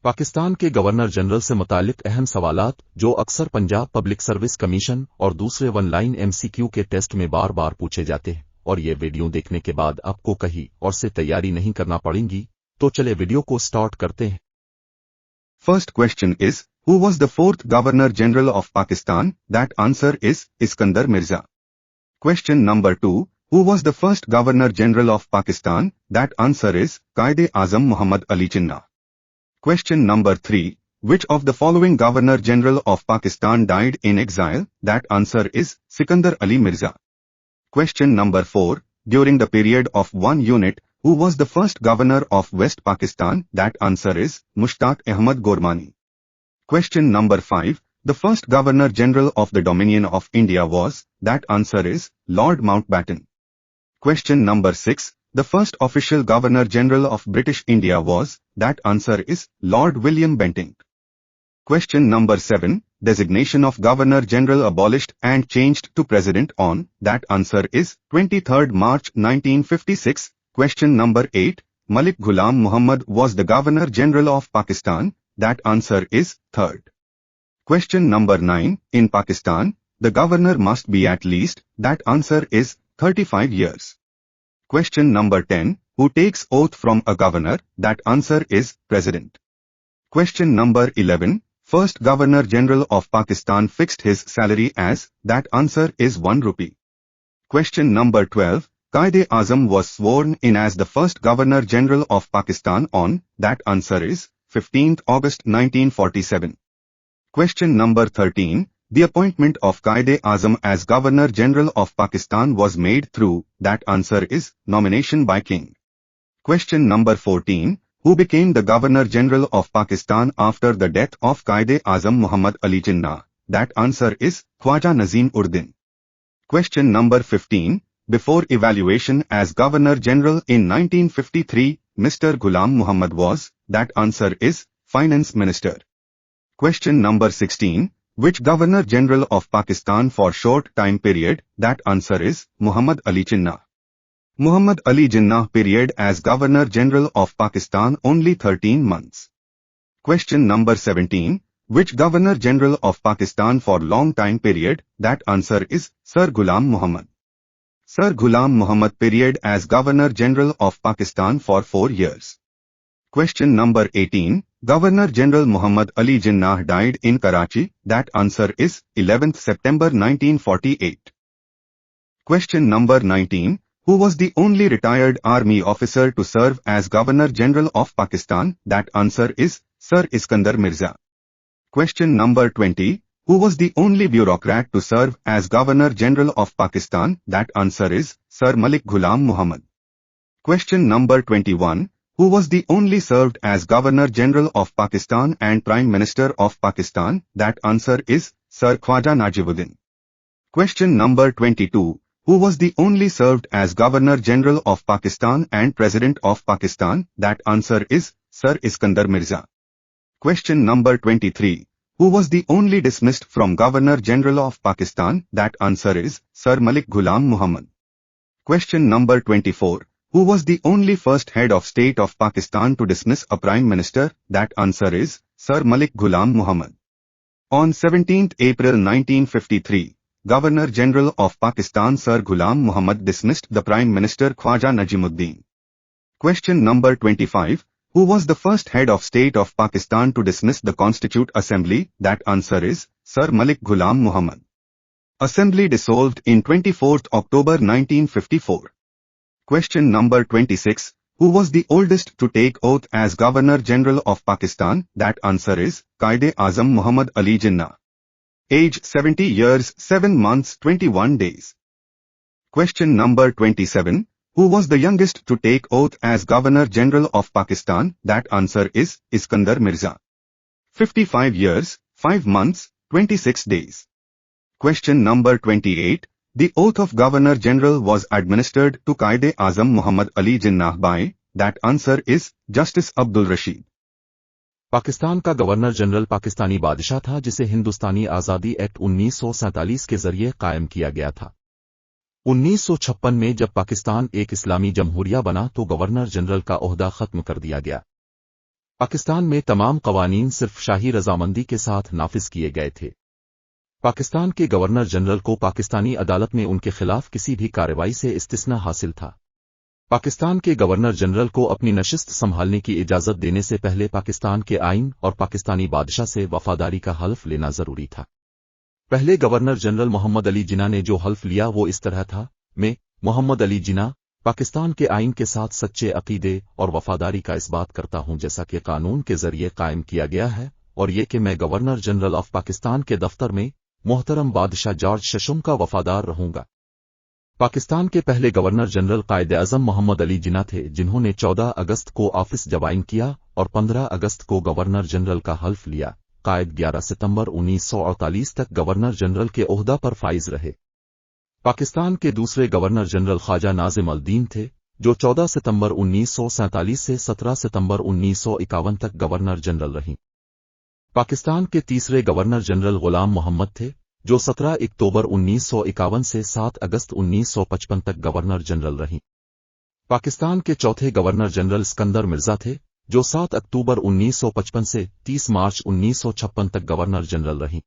पाकिस्तान के governor general से मुताल्लिक अहम सवालात जो अक्सर पंजाब पब्लिक सर्विस कमीशन और दूसरे वन लाइन MCQ के टेस्ट में बार बार पूछे जाते हैं और ये वीडियो देखने के बाद आपको कहीं और से तैयारी नहीं करना पड़ेगी। तो चले वीडियो को स्टार्ट करते हैं। First question is, who was the fourth Governor General of Pakistan? That answer is Iskandar Mirza. Question number 2, who was the first Governor General of Pakistan? That answer is Quaid-e-azam Muhammad Ali Jinnah. Question number 3, which of the following Governor General of Pakistan died in exile? That answer is Sikandar Ali Mirza. Question number 4, during the period of one unit, who was the first governor of West Pakistan? That answer is Mushtaq Ahmad Gormani. Question number 5, the first Governor General of the Dominion of India was? That answer is Lord Mountbatten. Question number 6, the first official Governor General of British India was? That answer is Lord William Bentinck. Question number 7, designation of Governor General abolished and changed to President on? That answer is 23rd March 1956. Question number 8, Malik Ghulam Muhammad was the Governor General of Pakistan? That answer is 3rd. Question number 9, in Pakistan, the governor must be at least? That answer is 35 years. Question number 10, who takes oath from a governor? That answer is President. Question number 11, first Governor General of Pakistan fixed his salary as? That answer is 1 rupee. Question number 12, Quaid-e-azam was sworn in as the first Governor General of Pakistan on? That answer is 15th August 1947. Question number 13, the appointment of Quaid-e-azam as Governor General of Pakistan was made through? That answer is nomination by King. Question number 14, who became the Governor General of Pakistan after the death of Quaid-e-azam Muhammad Ali Jinnah? That answer is Khwaja Nazim-Ur-Din. Question number 15, before evaluation as Governor General in 1953, Mr. Ghulam Muhammad was? That answer is Finance Minister. Question number 16, which Governor General of Pakistan for short time period? That answer is Muhammad Ali Jinnah. Muhammad Ali Jinnah period as Governor General of Pakistan only 13 months. Question number 17, which Governor General of Pakistan for long time period? That answer is Sir Ghulam Muhammad. Sir Ghulam Muhammad period as Governor General of Pakistan for 4 years. Question number 18, Governor General Muhammad Ali Jinnah died in Karachi? That answer is 11th September 1948. Question number 19, who was the only retired army officer to serve as Governor General of Pakistan? That answer is Sir Iskandar Mirza. Question number 20, who was the only bureaucrat to serve as Governor General of Pakistan? That answer is Sir Malik Ghulam Muhammad. Question number 21, who was the only served as Governor General of Pakistan and Prime Minister of Pakistan? That answer is Sir Khwaja Najibuddin. Question number 22, who was the only served as Governor General of Pakistan and President of Pakistan? That answer is Sir Iskandar Mirza. Question number 23, who was the only dismissed from Governor General of Pakistan? That answer is Sir Malik Ghulam Muhammad. Question number 24, who was the only first head of state of Pakistan to dismiss a Prime Minister? That answer is Sir Malik Ghulam Muhammad. On 17th April 1953, Governor General of Pakistan Sir Ghulam Muhammad dismissed the Prime Minister Khwaja Najimuddin. Question number 25, who was the first head of state of Pakistan to dismiss the Constituent Assembly? That answer is Sir Malik Ghulam Muhammad. Assembly dissolved in 24th October 1954. Question number 26, who was the oldest to take oath as Governor General of Pakistan? That answer is Quaid-e-azam Muhammad Ali Jinnah. Age 70 years, 7 months, 21 days. Question number 27, who was the youngest to take oath as Governor General of Pakistan? That answer is Iskandar Mirza. 55 years, 5 months, 26 days. Question number 28, the oath of Governor General was administered to Quaid-e-azam Muhammad Ali Jinnah by? That answer is Justice Abdul Rashid. Pakistan का governor general Pakistani बादशाह था जिसे हिंदुस्तानी आज़ादी act 1947 के जरिए कायम किया गया था। 1956 में जब पाकिस्तान एक इस्लामी जमहूरिया बना तो गवर्नर जनरल का ओहदा खत्म कर दिया गया। पाकिस्तान में तमाम कवानीन सिर्फ शाही रजामंदी के साथ नाफिज किए गए थे। पाकिस्तान के गवर्नर जनरल को पाकिस्तानी अदालत में उनके खिलाफ किसी भी कार्रवाई से इस्तिस्ना हासिल था। पाकिस्तान के गवर्नर जनरल को अपनी नशिस्त संभालने की इजाजत देने से पहले पाकिस्तान के आइन और पाकिस्तानी बादशाह से वफादारी का हल्फ लेना जरूरी था। पहले गवर्नर जनरल मोहम्मद अली जिन्ना ने जो हल्फ लिया वो इस तरह था, मैं मोहम्मद अली जिन्ना पाकिस्तान के आइन के साथ सच्चे अकीदे और वफादारी का इस बात करता हूं जैसा कि कानून के जरिए कायम किया गया है, और ये कि मैं गवर्नर जनरल ऑफ पाकिस्तान के दफ्तर में मोहतरम बादशाह जॉर्ज शशम का वफादार रहूंगा। पाकिस्तान के पहले गवर्नर जनरल कायद-ए-आजम मोहम्मद अली जिन्ना थे, जिन्होंने 14 अगस्त को ऑफिस ज्वाइन किया और 15 अगस्त को गवर्नर जनरल का हल्फ लिया। कायद 11 सितंबर 1948 तक गवर्नर जनरल के ओहदा पर फाइज रहे। पाकिस्तान के दूसरे गवर्नर जनरल ख्वाजा नाजिम अल-दीन थे, जो 14 सितंबर 1947 से 17 सितंबर 1951 तक गवर्नर जनरल रहीं। पाकिस्तान के तीसरे गवर्नर जनरल गुलाम मोहम्मद थे, जो 17 अक्टूबर 1951 से 7 अगस्त 1955 तक गवर्नर जनरल रहीं। पाकिस्तान के चौथे गवर्नर जनरल सिकंदर मिर्जा थे, जो 7 अक्टूबर 1955 से 30 मार्च 1956 तक गवर्नर जनरल रहीं।